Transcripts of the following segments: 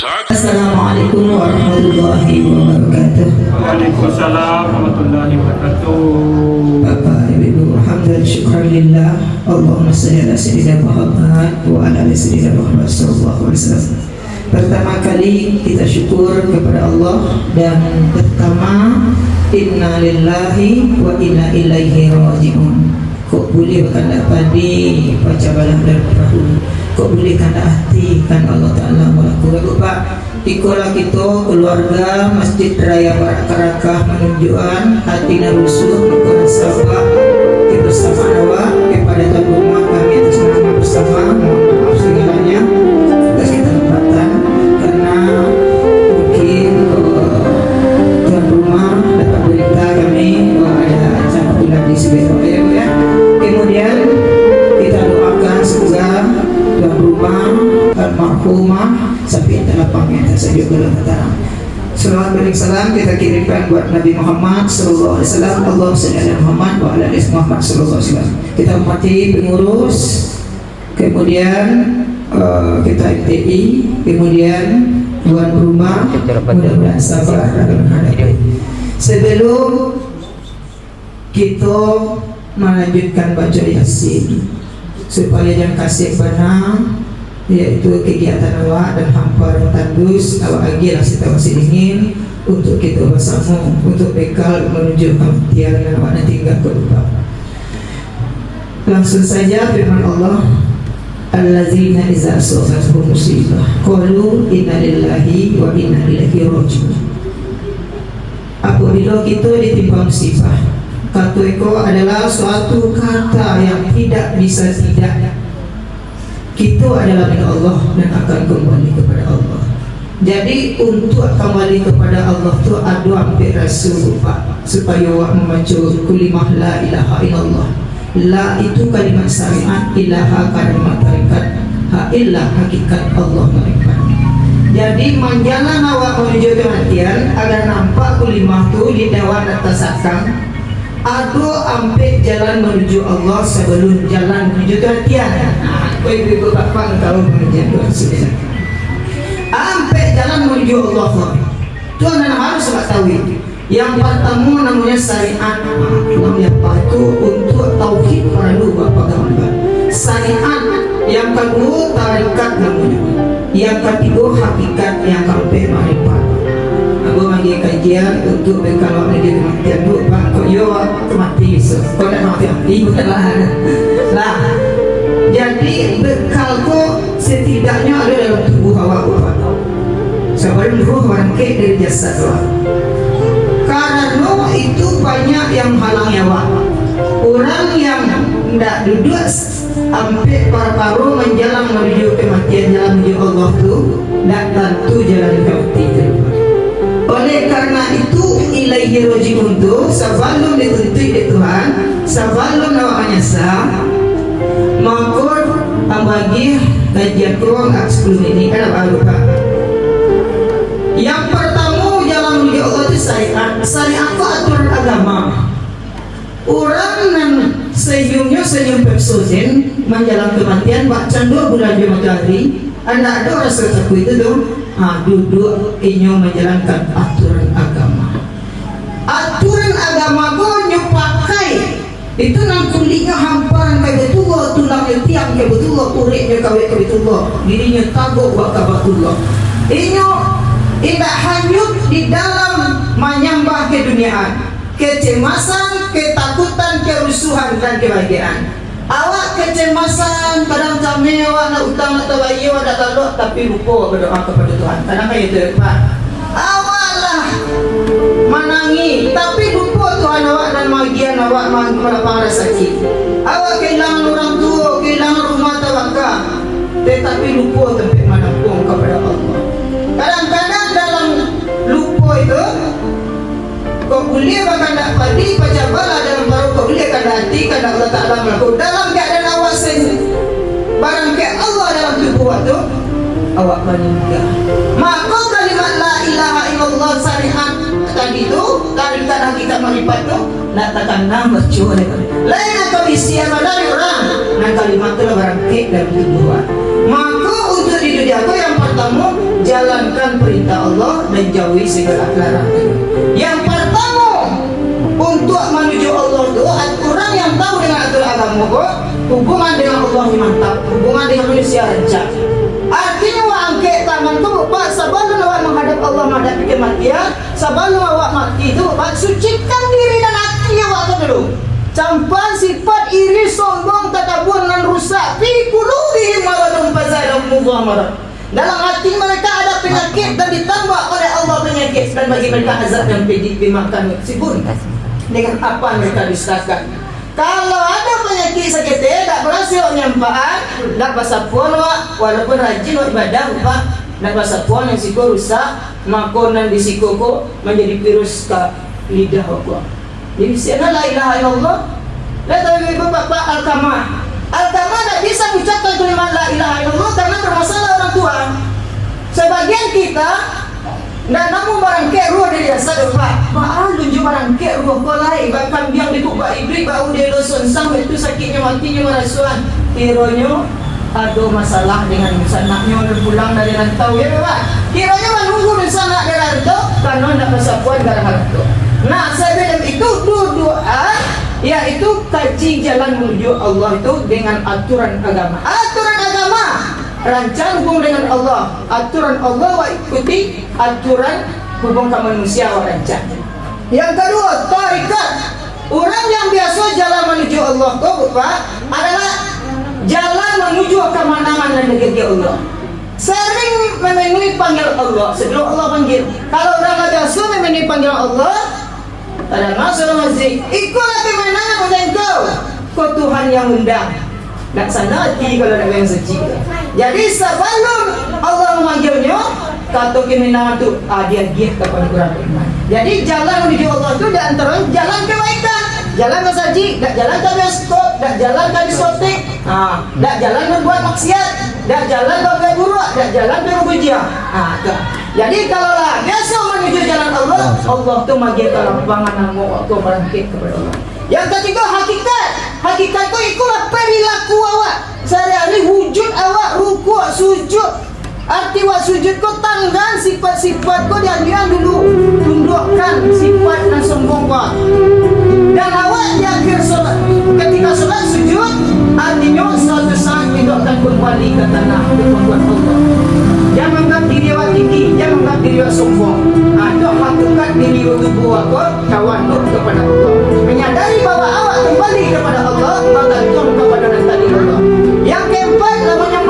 Assalamualaikum warahmatullahi wabarakatuh. Waalaikumsalam warahmatullahi wabarakatuh. Bapak, Ibu, hamdan syukurillah. Allahumma shalli ala sayyidina Muhammad wa ala ali sayyidina Muhammad sallallahu alaihi wasallam. Pertama kali kita syukur kepada Allah, dan pertama inna lillahi wa inna ilaihi raji'un. Kok boleh kanda padi baca balang dan perahu, kok boleh kanda hati kan Allah Ta'ala melakukan Pak. Ikolah kita keluarga Masjid Raya Barak menunjukkan hati narusuh melakukan sahabat bersama awak kepada tuan rumah kami atas nama bersama. Mohon maaf segalanya atas ketempatan, karena mungkin tuan rumah dapat berita kami ada acara bulan di Sebetul ya. Kemudian kita doakan semoga tuan rumah almarhumah sampai terlapangnya tersejuk dalam tanah. Salawat dan salam kita kirimkan buat Nabi Muhammad sallallahu alaihi wasallam. Allahumma shalli ala Muhammad wa ala ali Muhammad sallallahu alaihi wasallam. Kita hormati pengurus, kemudian kita MTI, kemudian tuan rumah, mudah-mudahan sabar dalam menghadapi. Sebelum kita melanjutkan baca Yasin, supaya jangan kasih benar, yaitu kegiatan awak dan hampa dan tandus awak lagi lah situasi dingin untuk kita bersama untuk bekal menuju kematian yang awak nanti enggak lupa. Langsung saja firman Allah, allazina iza asabatuhum musibah qalu inna lillahi wa inna ilaihi raji'un. Apabila kita ditimpa musibah, kata itu adalah suatu kata yang tidak bisa tidak. Kita adalah milik Allah dan akan kembali kepada Allah. Jadi untuk kembali kepada Allah tu ada hampir Rasul Pak, supaya awak membaca kalimah la ilaha illallah. La itu kalimat syariat, ilaha kalimat tarikat, ha illah hakikat Allah mereka. Jadi menjalan awak menuju kematian agar nampak kalimah tu di dewan atas akang. Ada ampe jalan menuju Allah sebelum jalan menuju kematian. Ibu bapak tahu pengajian Tuhan sudah. Ampe jalan menuju Allah. Tuhan harus ketahui. Yang pertama namanya syariat. Namanya apa itu? Untuk tauhid perlu bapak gambar. Syariat. Yang kedua tarikat namanya. Yang ketiga hakikat yang sampai marifat. Aku bagi kajian untuk bekal menuju kematian bu pak. Kau yo mati so. Kau nak mati bukanlah. Lah. Jadi bekalku setidaknya ada dalam tubuh awak Bapak. Sebelum ruh bangkit dari jasad awak. Karena itu banyak yang halang awak. Orang yang tidak duduk sampai paru-paru menjalan menuju kematian, jalan menuju Allah itu tidak tentu jalan kematian. Oleh karena itu ilaihi raji'un itu sebelum dituntut di Tuhan, sebelum awak menyesal, maka bagi kajian kurang 10 ini ada apa? Yang pertama jalan menuju Allah itu syariat. Syariat itu aturan agama. Orang yang senyum pepsosen menjalan kematian baca 2 bulan 5 hari. Ada orang seperti itu dong. Duduk inyo menjalankan aturan agama. Aturan agama kau nyupakai itu nang kulitnya hamparan kayak betul, tulangnya tiang kayak betul, kuritnya kayak betul, dirinya tagok bakal betul. Inyo tidak hanyut di dalam menyembah keduniaan, kecemasan, ketakutan, kerusuhan dan kebahagiaan. Awak kecemasan, kadang kami awak nak utang nak tabayyu nak taluk tapi lupa berdoa kepada Tuhan. Kadang kayak itu Pak. Awaklah menangi tapi lupa Tuhan awak dan bagian awak mendapat sakit. Awak kehilangan orang tua, kehilangan rumah tangga, tetapi lupa tempat menampung kepada Allah. Kadang-kadang dalam lupa itu kau boleh bahkan tak padi baca bala dalam baru kau boleh kada hati kada Allah Ta'ala melakukan dalam keadaan awak sendiri. Barang ke Allah dalam tubuh waktu awak meninggal. Maka kalimat la ilaha illallah syariat tadi itu tarikan hakikat marifat itu nak takkan nama cuai. Lain atau isi apa dari orang. Nah kalimat itu barang ke dalam tubuh. Maka untuk di dunia aku yang pertama jalankan laksanakan perintah Allah dan jauhi segala larangan. Yang pertama untuk menuju Allah itu orang yang tahu dengan aturan agama kok hubungan dengan Allah mantap, hubungan dengan manusia lancar. Artinya wa angke tangan tu Pak sebelum awak menghadap Allah menghadapi kematian, sebelum awak mati itu Pak sucikan diri dan hati awak dulu. Campan sifat iri, sombong, takabur dan rusak fi qulubihim maradun fazadahum mudhamara. Dalam hati mereka ada penyakit dan ditambah oleh Allah penyakit, dan bagi mereka azab yang pedih dimakan sibun dengan apa mereka dustakan. Kalau ada penyakit sakit tak berhasil nyampaan, tak pasal pun walaupun rajin ibadah Pak, tak pasal pun yang siku rusak, makanan di siku ko menjadi virus ke lidah aku. Jadi siapa la ilaha illallah, la tahu ibu bapak al-kamah tak bisa mengucapkan kalimat la ilaha illallah karena bermasalah orang tua. Sebagian kita nah namun barang ke ruh dari asal Pak. Maal lunjuk barang ke ruh kolai bahkan biang dikubah iblis bau dia doson sang itu sakitnya matinya merasuan. Kiranya ada masalah dengan sanaknya pulang dari rantau ya Pak. Kiranya menunggu di sana dari rantau karena tidak bersapuan gara-gara itu. Nah sebelum itu doa yaitu kaji jalan menuju Allah itu dengan aturan agama. Aturan agama rancang hubung dengan Allah, aturan Allah wa ikuti aturan hubung ke manusia wa rancang. Yang kedua, tarikat. Orang yang biasa jalan menuju Allah itu Pak adalah jalan menuju kemenangan dan negeri Allah. Sering memenuhi panggil Allah sebelum Allah panggil. Kalau orang biasa memenuhi panggil Allah, ada masalah masjid, ikutlah kemenangan oleh engkau. Kau Tuhan yang undang. Tak sana hati kalau nak yang suci. Jadi sebelum Allah memanggilnya, kata kemenangan tu dia kepada orang beriman. Jadi jalan menuju Allah tu di antara jalan kebaikan, jalan ke saji, tak jalan ke bioskop, tak jalan ke diskotik, tak jalan membuat maksiat, tak jalan ke buruk, tak jalan ke rubujia. Jadi kalau lah biasa menuju jalan Allah, Allah tu manggil ke lapangan namu waktu berangkit kepada Allah. Yang ketiga hakikat. Hakikat tu ikutlah perilaku awak sehari-hari, wujud awak, rukuk, sujud. Arti awak sujud kau tanggan sifat-sifat kau diam dulu, tundukkan sifat dan sombong kau. Dan awak di akhir solat, ketika solat sujud, artinya suatu saat tidak akan kembali ke tanah kekuatan Allah. Jangan menganggap diri awak tinggi, jangan menganggap diri awak sombong. Itu hakikat diri tubuh awak kawan kepada Allah. Menyadari bahawa awak kembali kepada Allah, bergantung kepada tadi Allah. Yang keempat namanya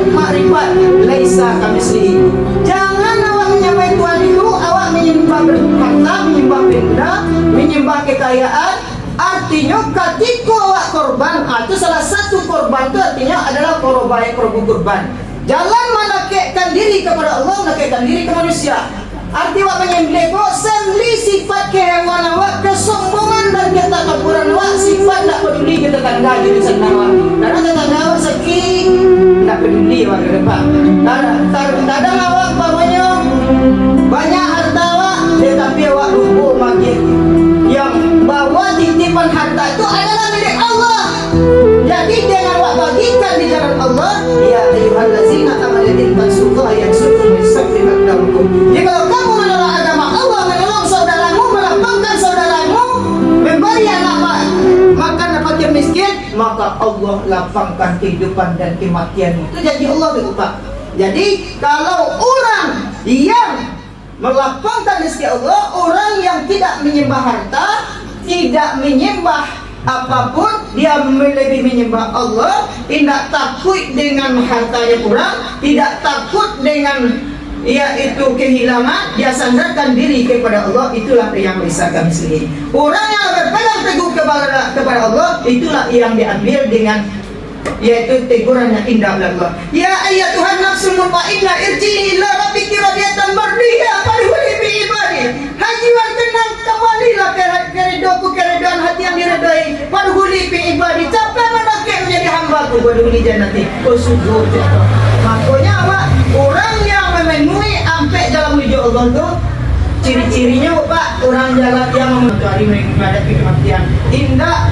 makrifat, laisa kamitslihi. Jangan awak menyembah Tuhan itu, awak menyembah harta, menyembah benda, menyembah kekayaan. Artinya ketika awak korban, itu salah satu korban itu artinya adalah korban. Jalan menakikkan diri kepada Allah, menakikkan diri ke manusia. Arti awak menyembelih kok sembelih sifat kehewanan awak, kesombongan dan ketakaburan awak, sifat tak peduli ke tetangga jadi sana awak. Karena tetangga awak sakit, tak peduli awak ke depan. Kadang awak bawanya banyak harta awak, tetapi awak lupa makin. Yang bawa titipan harta itu adalah milik Allah. Jadi jangan awak bagikan di jalan Allah. Ya ayyuhallazina amanu taqullaha yansurkum bisabbikum. Jika kamu menolong agama Allah, menolong saudaramu, melapangkan saudaramu, memberi anak makan dan fakir miskin, maka Allah lapangkan kehidupan dan kematianmu. Itu janji Allah itu Pak. Jadi kalau orang yang melapangkan rezeki Allah, orang yang tidak menyembah harta, tidak menyembah apapun, dia lebih menyembah Allah, tidak takut dengan hartanya kurang, tidak takut dengan yaitu kehilangan, dia sandarkan diri kepada Allah. Itulah yang bisa kami sendiri. Orang yang berpegang teguh kepada Allah, itulah yang diambil dengan yaitu teguran yang indah oleh Allah. Ya ayyatuhan nafsul mutmainnah irji'i ila rabbiki radiyatan mardiyah fadkhuli fi ibadi. Hajiwan tenang, kembalilah keridhaan hati yang diredai. Fadkhuli fi ibadi. Capai menakik menjadi hamba-Ku, wadkhuli jannati. Sujud. Makanya awak orang yang memenuhi ampe dalam menuju Allah tu ciri-cirinya Pak, orang jalan yang menghadapi kematian. Indah